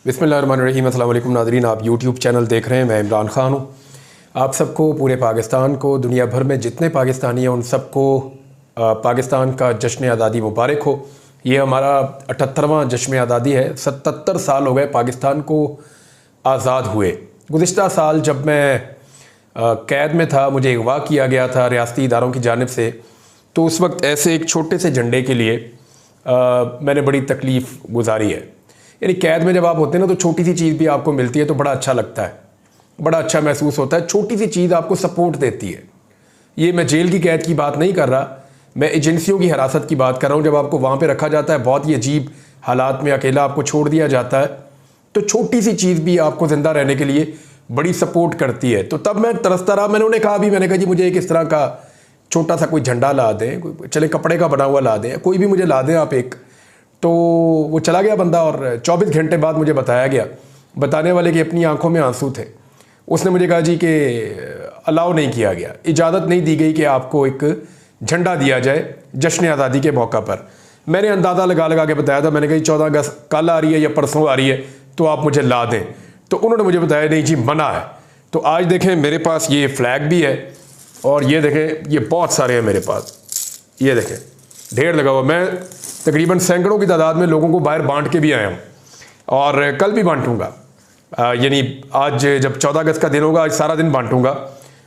बिस्मिल्लाहिर्रहमानिर्रहीम। अस्सलाम वालेकुम नाज़रीन, आप यूट्यूब चैनल देख रहे हैं। मैं इमरान ख़ान हूँ। आप सबको, पूरे पाकिस्तान को, दुनिया भर में जितने पाकिस्तानी हैं उन सबको पाकिस्तान का जश्न आज़ादी मुबारक हो। ये हमारा 78वां जश्न आज़ादी है। 77 साल हो गए पाकिस्तान को आज़ाद हुए। गुज़िश्ता साल जब मैं कैद में था, मुझे अगवा किया गया था रियासती इदारों की जानिब से, तो उस वक्त ऐसे एक छोटे से झंडे के लिए मैंने बड़ी तकलीफ़ गुजारी है। यानी कैद में जब आप होते हैं ना, तो छोटी सी चीज़ भी आपको मिलती है तो बड़ा अच्छा लगता है, बड़ा अच्छा महसूस होता है। छोटी सी चीज़ आपको सपोर्ट देती है। ये मैं जेल की कैद की बात नहीं कर रहा, मैं एजेंसियों की हिरासत की बात कर रहा हूँ। जब आपको वहाँ पे रखा जाता है, बहुत ही अजीब हालात में अकेला आपको छोड़ दिया जाता है, तो छोटी सी चीज़ भी आपको ज़िंदा रहने के लिए बड़ी सपोर्ट करती है। तो तब मैं तरसता रहा। मैंने उन्हें कहा जी मुझे एक इस तरह का छोटा सा कोई झंडा ला दें, चले कपड़े का बना हुआ ला दें, कोई भी मुझे ला दें आप एक। तो वो चला गया बंदा, और 24 घंटे बाद मुझे बताया गया, बताने वाले की अपनी आंखों में आंसू थे। उसने मुझे कहा जी कि अलाउ नहीं किया गया, इजाज़त नहीं दी गई कि आपको एक झंडा दिया जाए जश्न आज़ादी के मौका पर। मैंने अंदाज़ा लगा लगा के बताया था। मैंने कहा 14 अगस्त कल आ रही है या परसों आ रही है, तो आप मुझे ला दें। तो उन्होंने मुझे बताया नहीं जी, मना है। तो आज देखें मेरे पास ये फ्लैग भी है, और ये देखें ये बहुत सारे हैं मेरे पास, ये देखें ढेर लगा हुआ। मैं तकरीबन सैकड़ों की तादाद में लोगों को बाहर बांट के भी आया हूँ, और कल भी बांटूंगा। यानी आज जब 14 अगस्त का दिन होगा, आज सारा दिन बांटूंगा।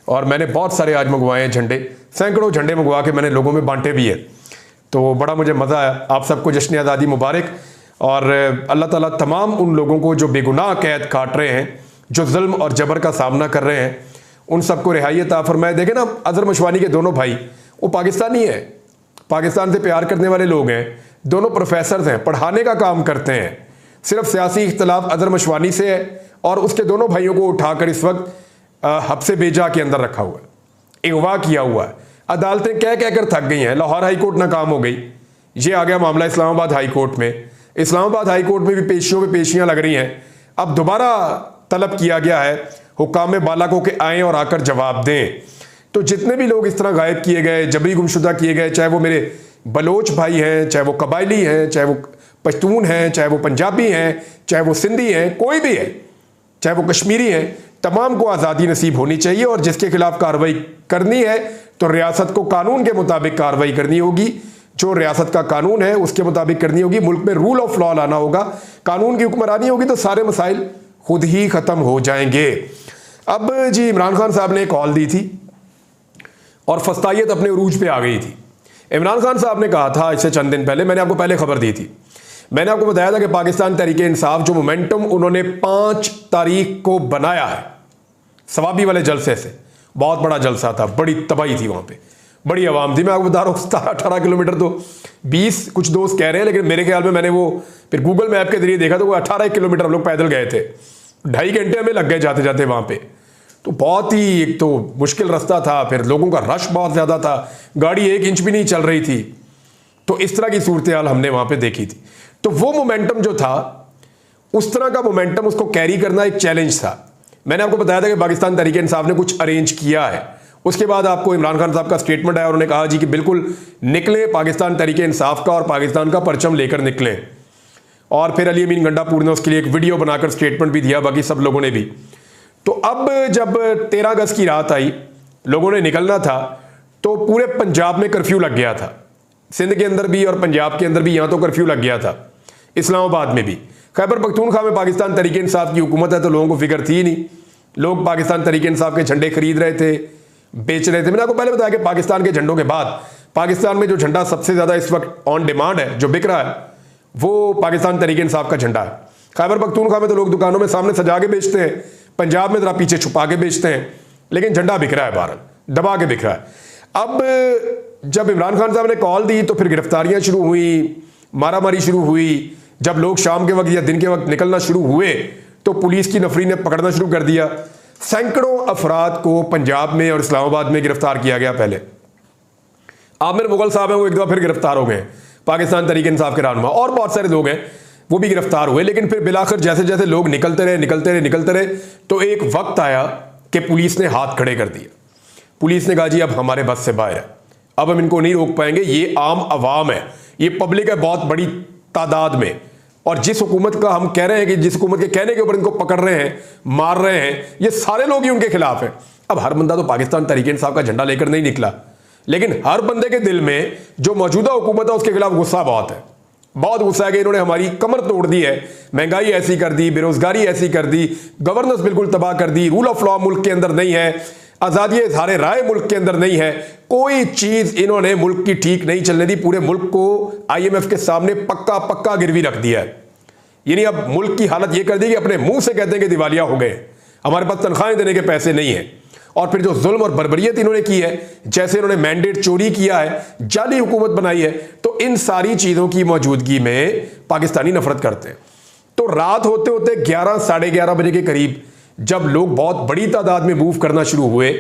और मैंने बहुत सारे आज मंगवाए हैं झंडे, सैकड़ों झंडे मंगवा के मैंने लोगों में बांटे भी है। तो बड़ा मुझे मज़ा आया। आप सबको जश्न आज़ादी मुबारक। और अल्लाह ताला तमाम उन लोगों को जो बेगुनाह कैद काट रहे हैं, जो जुल्म और जबर का सामना कर रहे हैं, उन सबको रिहाई अता फरमाए। देखें ना, अज़हर मशवानी के दोनों भाई वो पाकिस्तानी हैं, पाकिस्तान से प्यार करने वाले लोग हैं, दोनों प्रोफेसर हैं, पढ़ाने का काम करते हैं। सिर्फ सियासी इख्तलाफ अज़हर मशवानी से है, और उसके दोनों भाइयों को उठाकर इस वक्त हब्से बेजा के अंदर रखा हुआ है, अगवा किया हुआ है। अदालतें कह कहकर थक गई हैं। लाहौर हाई कोर्ट नाकाम हो गई, ये आ गया मामला इस्लामाबाद हाई कोर्ट में। इस्लामाबाद हाई कोर्ट में भी पेशियों पे पेशियां लग रही हैं। अब दोबारा तलब किया गया है हुक्काम बाला को कि आएँ और आकर जवाब दें। तो जितने भी लोग इस तरह गायब किए गए, जबरी गुमशुदा किए गए, चाहे वो मेरे बलोच भाई हैं, चाहे वो कबायली हैं, चाहे वो पश्तून हैं, चाहे वो पंजाबी हैं, चाहे वो सिंधी हैं, कोई भी है, चाहे वो कश्मीरी हैं, तमाम को आज़ादी नसीब होनी चाहिए। और जिसके खिलाफ कार्रवाई करनी है तो रियासत को कानून के मुताबिक कार्रवाई करनी होगी, जो रियासत का कानून है उसके मुताबिक करनी होगी। मुल्क में रूल ऑफ लॉ लाना होगा, कानून की हुक्मरानी होगी, तो सारे मसाइल खुद ही ख़त्म हो जाएंगे। अब जी इमरान खान साहब ने कॉल दी थी और फस्तायत अपने उरूज पे आ गई थी। इमरान खान साहब ने कहा था इससे चंद दिन पहले, मैंने आपको पहले खबर दी थी, मैंने आपको बताया था कि पाकिस्तान तहरीक इंसाफ जो मोमेंटम उन्होंने 5 तारीख को बनाया है सवाबी वाले जलसे से, बहुत बड़ा जलसा था, बड़ी तबाही थी वहाँ पे, बड़ी आवाम थी। मैं आपको बता रहा हूँ 17-18 किलोमीटर, तो 20 कुछ दोस्त कह रहे हैं, लेकिन मेरे ख्याल में मैंने वो फिर गूगल मैप के जरिए देखा तो वो 18 किलोमीटर हम लोग पैदल गए थे। 2.5 घंटे हमें लग गए जाते जाते वहाँ पे। तो बहुत ही एक तो मुश्किल रास्ता था, फिर लोगों का रश बहुत ज़्यादा था, गाड़ी 1 इंच भी नहीं चल रही थी। तो इस तरह की सूरत हाल हमने वहाँ पे देखी थी। तो वो मोमेंटम जो था, उस तरह का मोमेंटम, उसको कैरी करना एक चैलेंज था। मैंने आपको बताया था कि पाकिस्तान तहरीक इंसाफ ने कुछ अरेंज किया है। उसके बाद आपको इमरान खान साहब का स्टेटमेंट आया, उन्होंने कहा जी कि बिल्कुल निकले पाकिस्तान तहरीक इंसाफ का और पाकिस्तान का परचम लेकर निकलें। और फिर अली अमीन गंडापुर ने उसके लिए एक वीडियो बनाकर स्टेटमेंट भी दिया, बाकी सब लोगों ने भी। तो अब जब 13 अगस्त की रात आई, लोगों ने निकलना था, तो पूरे पंजाब में कर्फ्यू लग गया था, सिंध के अंदर भी और पंजाब के अंदर भी, यहाँ तो कर्फ्यू लग गया था, इस्लामाबाद में भी। खैबर पख्तूनख्वा में पाकिस्तान तहरीक इंसाफ की हुकूमत है, तो लोगों को फिक्र थी नहीं, लोग पाकिस्तान तहरीक इंसाफ के झंडे खरीद रहे थे, बेच रहे थे। मैंने आपको पहले बताया कि पाकिस्तान के झंडों के बाद पाकिस्तान में जो झंडा सबसे ज़्यादा इस वक्त ऑन डिमांड है, जो बिक रहा है, वो पाकिस्तान तहरीक इंसाफ का झंडा है। खैबर पख्तूनख्वा में तो लोग दुकानों में सामने सजा के बेचते हैं, पंजाब में जरा पीछे छुपा के बेचते हैं, लेकिन झंडा बिक रहा है, बाहर दबा के बिक रहा है। अब जब इमरान खान साहब ने कॉल दी तो फिर गिरफ्तारियां शुरू हुई, मारामारी शुरू हुई। जब लोग शाम के वक्त या दिन के वक्त निकलना शुरू हुए तो पुलिस की नफरी ने पकड़ना शुरू कर दिया। सैकड़ों अफराद को पंजाब में और इस्लामाबाद में गिरफ्तार किया गया। पहले आमिर मुगल साहब हैं, वो एक दफा फिर गिरफ्तार हो गए, पाकिस्तान तहरीक इंसाफ के रहनुमा, और बहुत सारे लोग हैं वो भी गिरफ्तार हुए। लेकिन फिर बिलाखिर जैसे जैसे लोग निकलते रहे, तो एक वक्त आया कि पुलिस ने हाथ खड़े कर दिए। पुलिस ने कहा जी अब हमारे बस से बाहर है, अब हम इनको नहीं रोक पाएंगे, ये आम आवाम है, ये पब्लिक है बहुत बड़ी तादाद में, और जिस हुकूमत का हम कह रहे हैं कि जिस हुकूमत के कहने के ऊपर इनको पकड़ रहे हैं, मार रहे हैं, ये सारे लोग ही उनके खिलाफ हैं। अब हर बंदा तो पाकिस्तान तहरीक इंसाफ का झंडा लेकर नहीं निकला, लेकिन हर बंदे के दिल में जो मौजूदा हुकूमत है उसके खिलाफ गुस्सा बहुत है, बहुत गुस्सा है कि इन्होंने हमारी कमर तोड़ दी है, महंगाई ऐसी कर दी, बेरोजगारी ऐसी कर दी, गवर्नेंस बिल्कुल तबाह कर दी, रूल ऑफ लॉ मुल्क के अंदर नहीं है, आज़ादी इज़हार राय मुल्क के अंदर नहीं है, कोई चीज इन्होंने मुल्क की ठीक नहीं चलने दी, पूरे मुल्क को IMF के सामने पक्का पक्का गिरवी रख दिया है। यानी अब मुल्क की हालत यह कर दी कि अपने मुंह से कहते हैं कि दिवालिया हो गए, हमारे पास तनख्वाहें देने के पैसे नहीं है। और फिर जो जुल्म और बर्बरियत इन्होंने की है, जैसे इन्होंने मैंडेट चोरी किया है, जाली हुकूमत बनाई है, तो इन सारी चीजों की मौजूदगी में पाकिस्तानी नफरत करते हैं। तो रात होते होते 11 साढ़े 11 बजे के करीब जब लोग बहुत बड़ी तादाद में मूव करना शुरू हुए,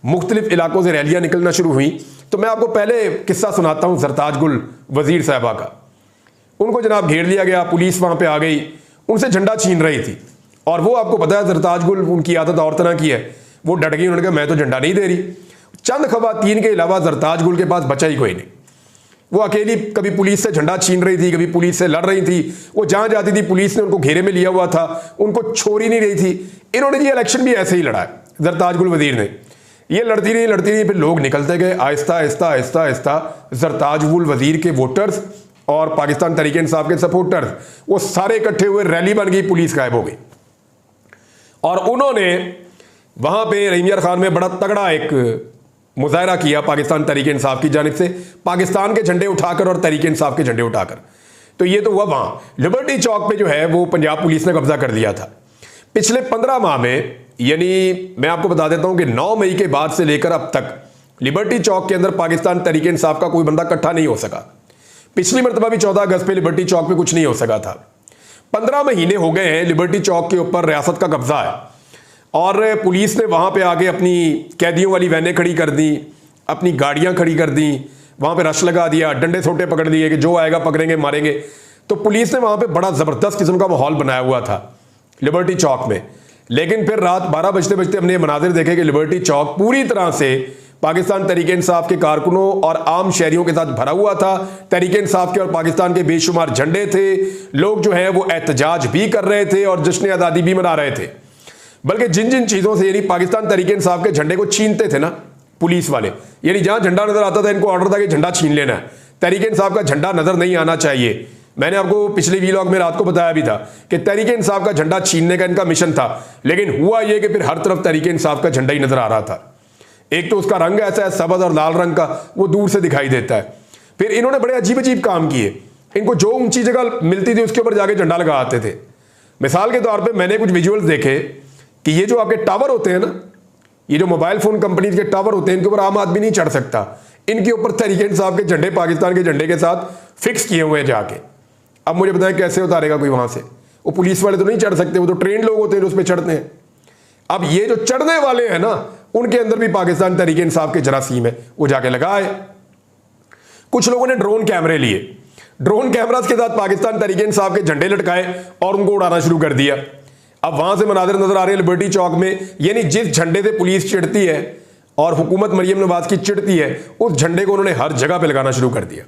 मुख्तलिफ इलाकों से रैलियां निकलना शुरू हुई, तो मैं आपको पहले किस्सा सुनाता हूं जरताज गुल वजीर साहबा का। उनको जनाब घेर लिया गया, पुलिस वहां पे आ गई, उनसे झंडा छीन रही थी। और वो आपको पता है जरताज गुल, उनकी आदत और तरह की है, वो डट गई, उन्होंने कहा मैं तो झंडा नहीं दे रही। चंद खवातीन के अलावा जरताज गुल के पास बचा ही कोई नहीं। वो अकेली कभी पुलिस से झंडा छीन रही थी, कभी पुलिस से लड़ रही थी, वो जहां जाती थी पुलिस ने उनको घेरे में लिया हुआ था, उनको छोड़ ही नहीं रही थी। इन्होंने ये इलेक्शन भी ऐसे ही लड़ा है, जरताज गुल वजीर ने, ये लड़ती रही, फिर लोग निकलते गए, आहिस्ता आहिस्ता आहिस्ता आहिस्ता जरताज गुल वजीर के वोटर्स और पाकिस्तान तहरीक इंसाफ के सपोर्टर्स वो सारे इकट्ठे हुए, रैली बन गई, पुलिस गायब हो गई। और उन्होंने वहां पे रहीम यार खान में बड़ा तगड़ा एक मुजाहरा किया पाकिस्तान तहरीक इंसाफ की जानिब से, पाकिस्तान के झंडे उठाकर और तहरीक इंसाफ के झंडे उठाकर। तो ये तो हुआ वहां लिबर्टी चौक पे, जो है वो पंजाब पुलिस ने कब्जा कर लिया था। पिछले 15 माह में, यानी मैं आपको बता देता हूं कि 9 मई के बाद से लेकर अब तक लिबर्टी चौक के अंदर पाकिस्तान तहरीक इंसाफ का कोई बंदा इकट्ठा नहीं हो सका। पिछली मरतबा भी 14 अगस्त पे लिबर्टी चौक पे कुछ नहीं हो सका था। 15 महीने हो गए हैं लिबर्टी चौक के ऊपर रियासत का कब्जा है, और पुलिस ने वहां पे आके अपनी कैदियों वाली वैनें खड़ी कर दी, अपनी गाड़ियां खड़ी कर दी, वहां पे रश लगा दिया, डंडे सोटे पकड़ दिए कि जो आएगा पकड़ेंगे मारेंगे। तो पुलिस ने वहां पे बड़ा जबरदस्त किस्म का माहौल बनाया हुआ था लिबर्टी चौक में। लेकिन फिर रात 12 बजते बजते हमने मनाजिर देखे कि लिबर्टी चौक पूरी तरह से पाकिस्तान तहरीक इंसाफ के कारकुनों और आम शहरियों के साथ भरा हुआ था। तहरीक इंसाफ के और पाकिस्तान के बेशुमार झंडे थे, लोग जो है वो एहतजाज भी कर रहे थे और जश्न आज़ादी भी मना रहे थे। बल्कि जिन जिन चीज़ों से, यानी पाकिस्तान तहरीक इंसाफ के झंडे को छीनते थे ना पुलिस वाले, यानी जहां झंडा नजर आता था इनको ऑर्डर था कि झंडा छीन लेना है, तहरीक इंसाफ का झंडा नजर नहीं आना चाहिए। मैंने आपको पिछले वीलॉग में रात को बताया भी था कि तहरीक इंसाफ का झंडा छीनने का इनका मिशन था, लेकिन हुआ यह कि फिर हर तरफ तहरीक इंसाफ का झंडा ही नजर आ रहा था। एक तो उसका रंग ऐसा है सब्ज़ और लाल रंग का, वो दूर से दिखाई देता है। फिर इन्होंने बड़े अजीब अजीब काम किए, इनको जो ऊंची जगह मिलती थी उसके ऊपर जाके झंडा लगा आते थे। मिसाल के तौर पर मैंने कुछ विजुअल्स देखे कि ये जो आपके टावर होते हैं ना, ये जो मोबाइल फोन कंपनी के टावर होते हैं, इनके ऊपर आम आदमी नहीं चढ़ सकता, इनके ऊपर तहरीक इंसाफ के झंडे पाकिस्तान के झंडे के साथ फिक्स किए हुए हैं जाके। अब मुझे बताएं कैसे उतारेगा कोई वहां से? वो पुलिस वाले तो नहीं चढ़ सकते, वो तो ट्रेंड लोग होते हैं जो उस पर चढ़ते हैं। अब ये जो चढ़ने वाले हैं ना, उनके अंदर भी पाकिस्तान तहरीक इंसाफ के जरासीम है, वो जाके लगाए। कुछ लोगों ने ड्रोन कैमरे लिए, ड्रोन कैमरास के साथ पाकिस्तान तहरीक इंसाफ के झंडे लटकाए और उनको उड़ाना शुरू कर दिया। अब वहां से मनाजिर नजर आ रहे हैं लिबर्टी चौक में, यानी जिस झंडे से पुलिस चिढ़ती है और हुकूमत मरियम नवाज की चिढ़ती है, उस झंडे को उन्होंने हर जगह पे लगाना शुरू कर दिया।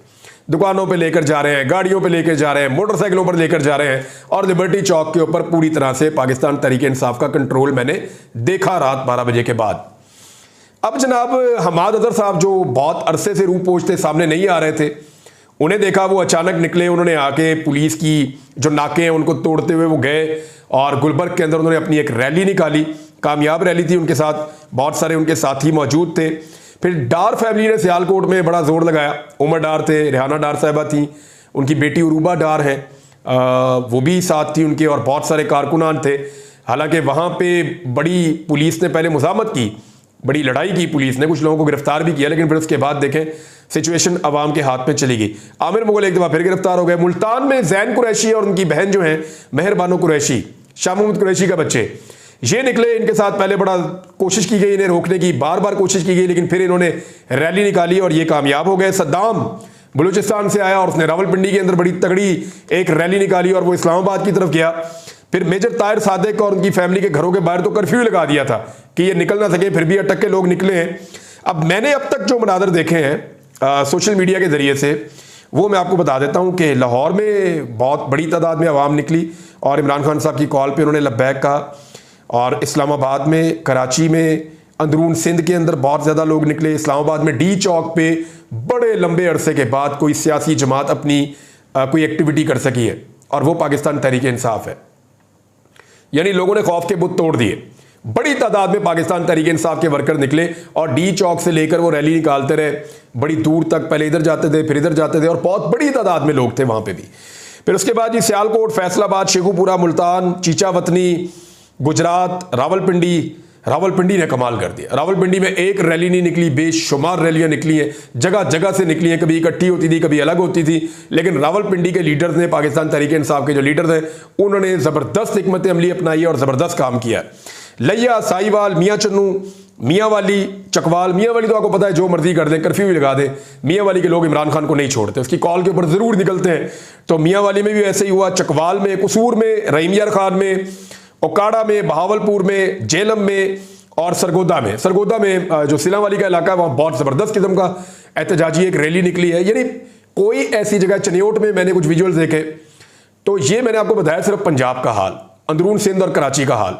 दुकानों पे लेकर जा रहे हैं, गाड़ियों पे लेकर जा रहे हैं, मोटरसाइकिलों पर लेकर जा रहे हैं, और लिबर्टी चौक के ऊपर पूरी तरह से पाकिस्तान तहरीक इंसाफ का कंट्रोल मैंने देखा रात 12 बजे के बाद। अब जनाब हमाद अजहर साहब जो बहुत अरसे से रूह पोछते सामने नहीं आ रहे थे, उन्हें देखा, वो अचानक निकले, उन्होंने आके पुलिस की जो नाके हैं उनको तोड़ते हुए वो गए और गुलबर्ग के अंदर उन्होंने अपनी एक रैली निकाली। कामयाब रैली थी, उनके साथ बहुत सारे उनके साथी मौजूद थे। फिर डार फैमिली ने सियालकोट में बड़ा जोर लगाया, उमर डार थे, रेहाना डार साहिबा थी, उनकी बेटी उरूबा डार है, वो भी साथ थी उनके, और बहुत सारे कारकुनान थे। हालांकि वहाँ पे बड़ी पुलिस ने पहले मुज़ाहमत की, बड़ी लड़ाई की पुलिस ने, कुछ लोगों को गिरफ्तार भी किया, लेकिन फिर उसके बाद देखें सिचुएशन अवाम के हाथ में चली गई। आमिर मुगल एक दफ़ा फिर गिरफ्तार हो गए। मुल्तान में जैन कुरैशी और उनकी बहन जो है मेहरबानो कुरैशी, शाह महमूद कुरैशी का बच्चे, ये निकले। इनके साथ पहले बड़ा कोशिश की गई इन्हें रोकने की, बार बार कोशिश की गई, लेकिन फिर इन्होंने रैली निकाली और ये कामयाब हो गए। सद्दाम बलूचिस्तान से आया और उसने रावलपिंडी के अंदर बड़ी तगड़ी एक रैली निकाली और वो इस्लामाबाद की तरफ गया। फिर मेजर ताहिर सादिक और उनकी फैमिली के घरों के बाहर तो कर्फ्यू लगा दिया था कि ये निकल ना सके, फिर भी अटक के लोग निकले हैं। अब मैंने अब तक जो मनाजर देखे हैं सोशल मीडिया के जरिए से, वो मैं आपको बता देता हूँ कि लाहौर में बहुत बड़ी तादाद में आवाम निकली और इमरान खान साहब की कॉल पे उन्होंने लब्बैक कहा, और इस्लामाबाद में, कराची में, अंदरून सिंध के अंदर बहुत ज़्यादा लोग निकले। इस्लामाबाद में डी चौक पे बड़े लंबे अरसे के बाद कोई सियासी जमात अपनी कोई एक्टिविटी कर सकी है, और वो पाकिस्तान तहरीक इंसाफ है। यानी लोगों ने खौफ के बुत तोड़ दिए। बड़ी तादाद में पाकिस्तान तहरीक इंसाफ के वर्कर निकले और डी चौक से लेकर वो रैली निकालते रहे बड़ी दूर तक। पहले इधर जाते थे, फिर इधर जाते थे, और बहुत बड़ी तादाद में लोग थे वहां पे भी। फिर उसके बाद जी सियालकोट, फैसलाबाद, शेखुपुरा, मुल्तान, चीचावतनी, गुजरात, रावलपिंडी ने कमाल कर दिया। रावलपिंडी में एक रैली नहीं निकली, बेशुमार रैलियां निकली हैं, जगह जगह से निकली हैं। कभी इकट्ठी होती थी, कभी अलग होती थी, लेकिन रावलपिंडी के लीडर्स ने, पाकिस्तान तहरीक इंसाफ के जो लीडर थे, उन्होंने जबरदस्त हिकमत अमली अपनाई और जबरदस्त काम किया। लिया, साहिवाल, मियाँ चन्नू, मियाँ वाली, चकवाल। मियाँ वाली तो आपको पता है जो मर्जी कर दें, कर्फ्यू भी लगा दें, मियाँ वाली के लोग इमरान खान को नहीं छोड़ते, उसकी कॉल के ऊपर जरूर निकलते हैं। तो मियाँ वाली में भी ऐसे ही हुआ, चकवाल में, कसूर में, रहीमियार खान में, ओकाड़ा में, बहावलपुर में, जेलम में और सरगोदा में। सरगोदा में जो सिला वाली का इलाका है, वहाँ बहुत ज़बरदस्त किस्म का एहतजाजी एक रैली निकली है। यानी कोई ऐसी जगह, चनियोट में मैंने कुछ विजुअल्स देखे, तो ये मैंने आपको बताया सिर्फ पंजाब का हाल, अंदरून सिंध और कराची का हाल।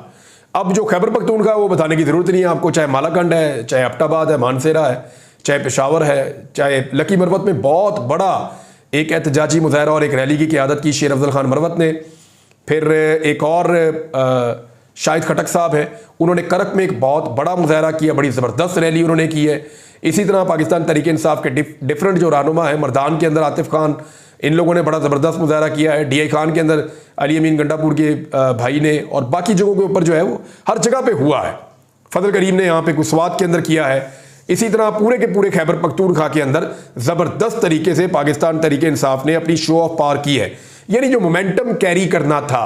अब जो खैबर पख्तूनख्वा, वो बताने की ज़रूरत नहीं है आपको, चाहे मालाकंड है, चाहे एबटाबाद है, मानसेरा है, चाहे पेशावर है, चाहे लकी मरवत में बहुत बड़ा एक एहतजाजी मुजाहरा और एक रैली की क़यादत की शेर अफजल खान मरवत ने। फिर एक और शाहिद खटक साहब हैं, उन्होंने करक में एक बहुत बड़ा मुजाहरा किया, बड़ी ज़बरदस्त रैली उन्होंने की है। इसी तरह पाकिस्तान तहरीक इंसाफ के डिफरेंट जो रहनुमा है, मर्दान के अंदर आतिफ खान, इन लोगों ने बड़ा ज़बरदस्त मुजाहरा किया है। DI खान के अंदर अली अमीन गंडापुर के भाई ने, और बाकी जगहों के ऊपर जो है वो हर जगह पे हुआ है। फजल करीम ने यहाँ पे कुसवात के अंदर किया है। इसी तरह पूरे के पूरे खैबर पख्तूनख्वा के अंदर ज़बरदस्त तरीके से पाकिस्तान तहरीक इंसाफ ने अपनी शो ऑफ पावर की है। यानी जो मोमेंटम कैरी करना था,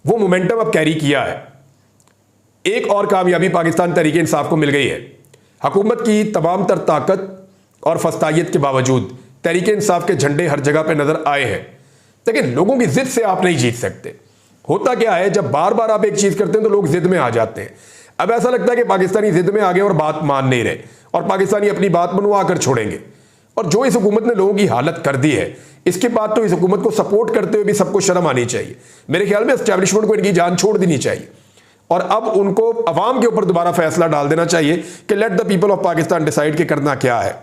वो मोमेंटम अब कैरी किया है। एक और कामयाबी पाकिस्तान तहरीक इंसाफ को मिल गई है। हुकूमत की तमाम तर ताकत और फस्तायत के बावजूद तहरीक इंसाफ के झंडे हर जगह पे नजर आए हैं, लेकिन लोगों की जिद से आप नहीं जीत सकते। होता क्या है, जब बार बार आप एक चीज करते हैं तो लोग जिद में आ जाते हैं। अब ऐसा लगता है कि पाकिस्तानी जिद में आ गए और बात मान नहीं रहे, और पाकिस्तानी अपनी बात मनवा कर छोड़ेंगे। और जो इस हुकूमत ने लोगों की हालत कर दी है, इसके बाद तो इस हुकूमत को सपोर्ट करते हुए भी सबको शर्म आनी चाहिए। मेरे ख्याल में एस्टैब्लिशमेंट को इनकी जान छोड़ देनी चाहिए, और अब उनको अवाम के ऊपर दोबारा फैसला डाल देना चाहिए कि let the people of Pakistan decide कि करना क्या है।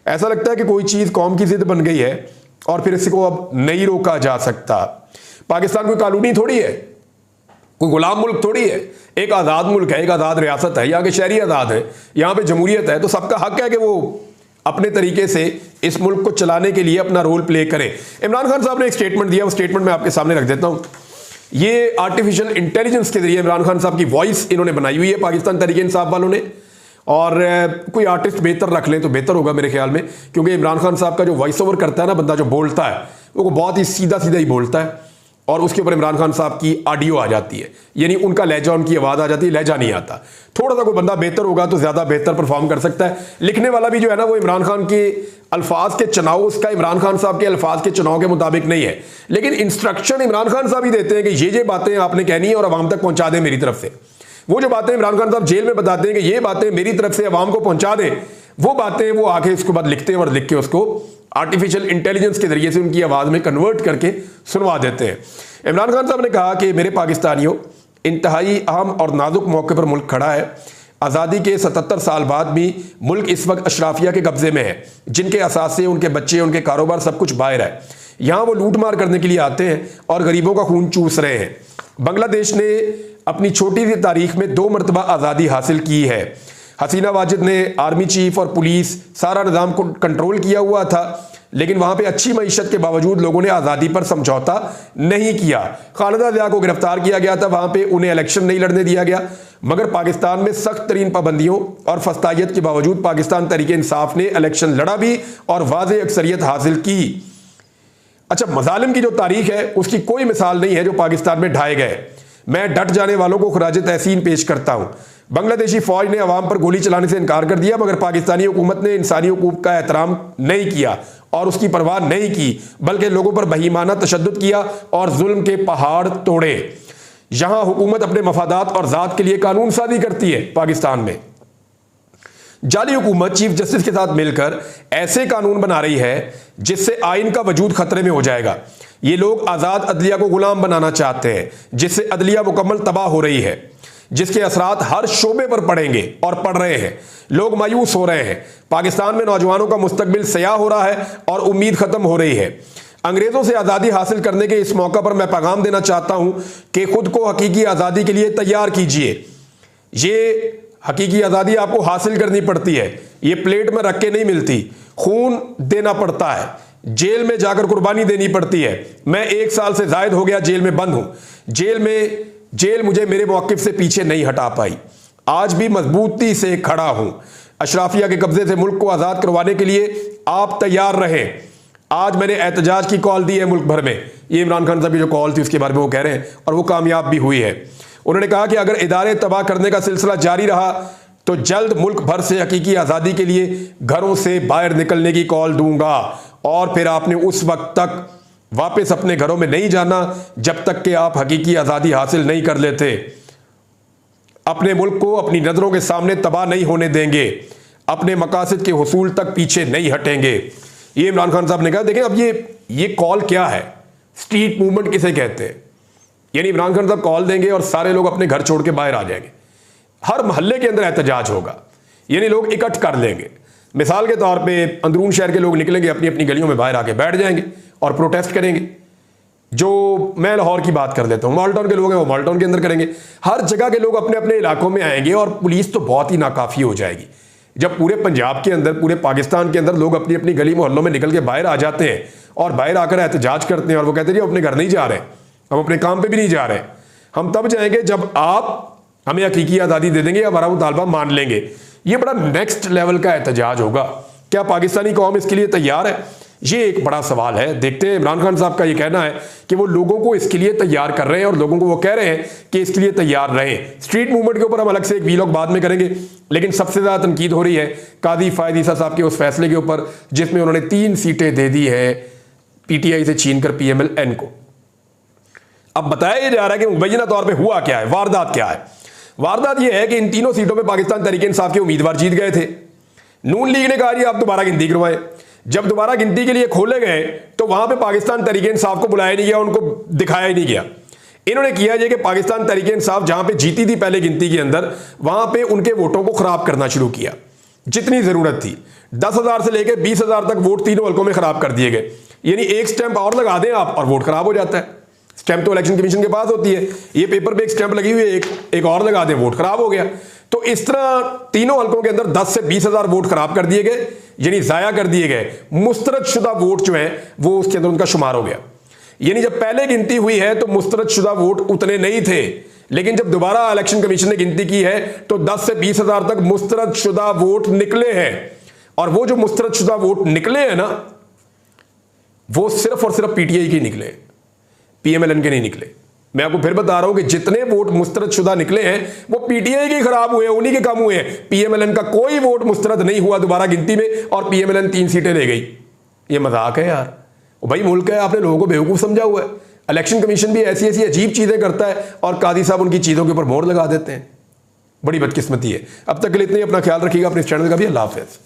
ऐसा लगता है कि कोई चीज कौम की जिद बन गई है और फिर इसको अब नहीं रोका जा सकता। पाकिस्तान कोई कानूनी थोड़ी है, कोई गुलाम मुल्क थोड़ी है, एक आज़ाद मुल्क है, एक आज़ाद रियासत है, यहाँ के शहरी आज़ाद है, यहाँ पे जमहूरियत है। तो सबका हक है कि वो अपने तरीके से इस मुल्क को चलाने के लिए अपना रोल प्ले करें। इमरान खान साहब ने एक स्टेटमेंट दिया, वो स्टेटमेंट मैं आपके सामने रख देता हूँ। ये आर्टिफिशियल इंटेलिजेंस के जरिए इमरान खान साहब की वॉइस इन्होंने बनाई हुई है पाकिस्तान तहरीक इंसाफ वालों ने, और कोई आर्टिस्ट बेहतर रख लें तो बेहतर होगा मेरे ख्याल में, क्योंकि इमरान खान साहब का जो वॉइस ओवर करता है ना बंदा, जो बोलता है वो बहुत ही सीधा सीधा ही बोलता है, और उसके ऊपर इमरान खान साहब की ऑडियो आ जाती है, यानी उनका लहजा, उनकी आवाज़ आ जाती है, लहजा नहीं आता। थोड़ा सा कोई बंदा बेहतर होगा तो ज़्यादा बेहतर परफॉर्म कर सकता है। लिखने वाला भी जो है ना, वो इमरान खान के अल्फाज के चुनाव, उसका इमरान खान साहब के अल्फाज के चुनाव के मुताबिक नहीं है, लेकिन इंस्ट्रक्शन इमरान खान साहब ही देते हैं कि ये बातें आपने कहनी है और आवाम तक पहुंचा दें मेरी तरफ से। वो जो बातें इमरान खान साहब जेल में बताते हैं कि ये बातें मेरी तरफ से आवाम को पहुंचा दें, वो बातें वो आके उसके बाद लिखते हैं और लिख के उसको आर्टिफिशियल इंटेलिजेंस के जरिए से उनकी आवाज़ में कन्वर्ट करके सुनवा देते हैं। इमरान खान साहब ने कहा कि मेरे पाकिस्तानियों, इंतहाई अहम और नाजुक मौके पर मुल्क खड़ा है। आज़ादी के 77 साल बाद भी मुल्क इस वक्त अशराफिया के कब्जे में है, जिनके असासे, उनके बच्चे, उनके कारोबार सब कुछ बाहर है। यहाँ वो लूट मार करने के लिए आते हैं और गरीबों का खून चूस रहे हैं। बांग्लादेश ने अपनी छोटी सी तारीख में 2 मरतबा आज़ादी हासिल की है। हसीना वाजिद ने आर्मी चीफ और पुलिस सारा निज़ाम को कंट्रोल किया हुआ था, लेकिन वहां पे अच्छी मईशत के बावजूद लोगों ने आज़ादी पर समझौता नहीं किया। खालिदा ज़िया को गिरफ्तार किया गया था, वहां पे उन्हें इलेक्शन नहीं लड़ने दिया गया, मगर पाकिस्तान में सख्त तरीन पाबंदियों और फस्तायत के बावजूद पाकिस्तान तहरीक इंसाफ ने इलेक्शन लड़ा भी और वाज़ेह अक्सरियत हासिल की। अच्छा, मजालिम की जो तारीख है उसकी कोई मिसाल नहीं है जो पाकिस्तान में ढाए गए। मैं डट जाने वालों को खराज तहसीन पेश करता हूँ। बांग्लादेशी फौज ने अवाम पर गोली चलाने से इनकार कर दिया, मगर पाकिस्तानी हुकूमत ने इंसानी हुकूक का एहतराम नहीं किया और उसकी परवाह नहीं की, बल्कि लोगों पर बहीमाना तशद्दुद किया और जुल्म के पहाड़ तोड़े। यहां हुकूमत अपने मफादात और ज़ात के लिए कानून साजी करती है पाकिस्तान में, जाली हुकूमत चीफ जस्टिस के साथ मिलकर ऐसे कानून बना रही है जिससे आइन का वजूद खतरे में हो जाएगा। ये लोग आजाद अदलिया को गुलाम बनाना चाहते हैं, जिससे अदलिया मुकम्मल तबाह हो रही है, जिसके असरात हर शोबे पर पड़ेंगे और पड़ रहे हैं। लोग मायूस हो रहे हैं। पाकिस्तान में नौजवानों का मुस्तकबिल सयाह हो रहा है और उम्मीद खत्म हो रही है। अंग्रेजों से आज़ादी हासिल करने के इस मौका पर मैं पैगाम देना चाहता हूं कि खुद को हकीकी आज़ादी के लिए तैयार कीजिए। ये हकीकी आज़ादी आपको हासिल करनी पड़ती है, ये प्लेट में रख के नहीं मिलती। खून देना पड़ता है, जेल में जाकर कुर्बानी देनी पड़ती है। मैं 1 साल से जायद हो गया जेल में बंद हूं। जेल मुझे मेरे मौक़िफ़ से पीछे नहीं हटा पाई। आज भी मजबूती से खड़ा हूं। अशराफिया के कब्जे से मुल्क को आज़ाद करवाने के लिए आप तैयार रहें। आज मैंने एहतजाज की कॉल दी है मुल्क भर में। ये इमरान खान साहब की जो कॉल थी उसके बारे में वो कह रहे हैं, और वो कामयाब भी हुई है। उन्होंने कहा कि अगर इदारे तबाह करने का सिलसिला जारी रहा तो जल्द मुल्क भर से हकीकी आज़ादी के लिए घरों से बाहर निकलने की कॉल दूंगा, और फिर आपने उस वक्त तक वापस अपने घरों में नहीं जाना जब तक कि आप हकीकी आज़ादी हासिल नहीं कर लेते। अपने मुल्क को अपनी नज़रों के सामने तबाह नहीं होने देंगे, अपने मकासद के हुसूल तक पीछे नहीं हटेंगे। ये इमरान खान साहब ने कहा। देखें अब ये कॉल क्या है, स्ट्रीट मूवमेंट किसे कहते हैं। यानी इमरान खान साहब कॉल देंगे और सारे लोग अपने घर छोड़ के बाहर आ जाएंगे। हर मोहल्ले के अंदर एहतजाज होगा, यानी लोग इकट्ठ कर लेंगे। मिसाल के तौर पे अंदरून शहर के लोग निकलेंगे, अपनी अपनी गलियों में बाहर आके बैठ जाएंगे और प्रोटेस्ट करेंगे। जो मैं लाहौर की बात कर लेता हूँ, माल्टाउन के लोग हैं वो माल्टाउन के अंदर करेंगे। हर जगह के लोग अपने अपने इलाकों में आएंगे और पुलिस तो बहुत ही नाकाफ़ी हो जाएगी। जब पूरे पंजाब के अंदर, पूरे पाकिस्तान के अंदर लोग अपनी अपनी गली मोहल्लों में निकल के बाहर आ जाते हैं और बाहर आकर एहतजाज करते हैं, और वो कहते हैं जी अपने घर नहीं जा रहे, हम अपने काम पे भी नहीं जा रहे, हम तब जाएंगे जब आप हमें हकीकी आज़ादी दे देंगे, हमारा मुतालबा मान लेंगे। ये बड़ा नेक्स्ट लेवल का एहतजाज होगा। क्या पाकिस्तानी कौम इसके लिए तैयार है? ये एक बड़ा सवाल है। देखते हैं। इमरान खान साहब का ये कहना है कि वो लोगों को इसके लिए तैयार कर रहे हैं और लोगों को वो कह रहे हैं कि इसके लिए तैयार रहें। स्ट्रीट मूवमेंट के ऊपर हम अलग से एक वीलॉग बाद में करेंगे, लेकिन सबसे ज़्यादा तनकीद हो रही है काजी फायद ईसा साहब के उस फैसले के ऊपर जिसमें उन्होंने 3 सीटें दे दी है PTI से छीन कर PMLN को। अब बताया जा रहा है कि मुबैना तौर पर हुआ क्या है, वारदात क्या है। वारदात यह है कि इन 3 सीटों पर पाकिस्तान तहरीक इंसाफ के उम्मीदवार जीत गए थे। नून लीग ने कहा जी आप दोबारा गिनती करवाएं। जब दोबारा गिनती के लिए खोले गए तो वहां पे पाकिस्तान तहरीक इंसाफ को बुलाया नहीं गया, उनको दिखाया ही नहीं गया। इन्होंने किया ये कि पाकिस्तान तहरीक इंसाफ जहां पे जीती थी पहले गिनती के अंदर, वहां पे उनके वोटों को खराब करना शुरू किया। जितनी जरूरत थी 10,000 से लेकर 20,000 तक वोट तीनों हल्कों में खराब कर दिए गए। यानी एक स्टैंप और लगा दें आप और वोट खराब हो जाता है। स्टैंप तो इलेक्शन कमीशन के पास होती है, ये पेपर पे एक स्टैंप लगी हुई है, एक और लगा दें, वोट खराब हो गया। तो इस तरह तीनों हल्कों के अंदर 10 से 20,000 वोट खराब कर दिए गए, यानी जाया कर दिए गए। मुस्तरद शुदा वोट जो है वो उसके अंदर उनका शुमार हो गया। यानी जब पहले गिनती हुई है तो मुस्तरद शुदा वोट उतने नहीं थे, लेकिन जब दोबारा इलेक्शन कमीशन ने गिनती की है तो 10 से 20,000 तक मुस्तरद शुदा वोट निकले हैं। और वो जो मुस्तरद शुदा वोट निकले हैं ना, वो सिर्फ और सिर्फ PTI के निकले, PMLN के नहीं निकले। मैं आपको फिर बता रहा हूं कि जितने वोट मुस्तरद शुदा निकले हैं वो PTI के खराब हुए हैं, उन्हीं के कम हुए हैं। PMLN का कोई वोट मुस्तरद नहीं हुआ दोबारा गिनती में, और PMLN 3 सीटें ले गई। ये मजाक है यार। भाई मुल्क है, आपने लोगों को बेवकूफ समझा हुआ है। इलेक्शन कमीशन भी ऐसी ऐसी अजीब चीजें करता है और कादी साहब उनकी चीजों के ऊपर मोहर लगा देते हैं। बड़ी बदकिस्मती है। अब तक के लिए इतना ही। अपना ख्याल रखिएगा, अपने चैनल का भी। अल्लाह हाफिज़।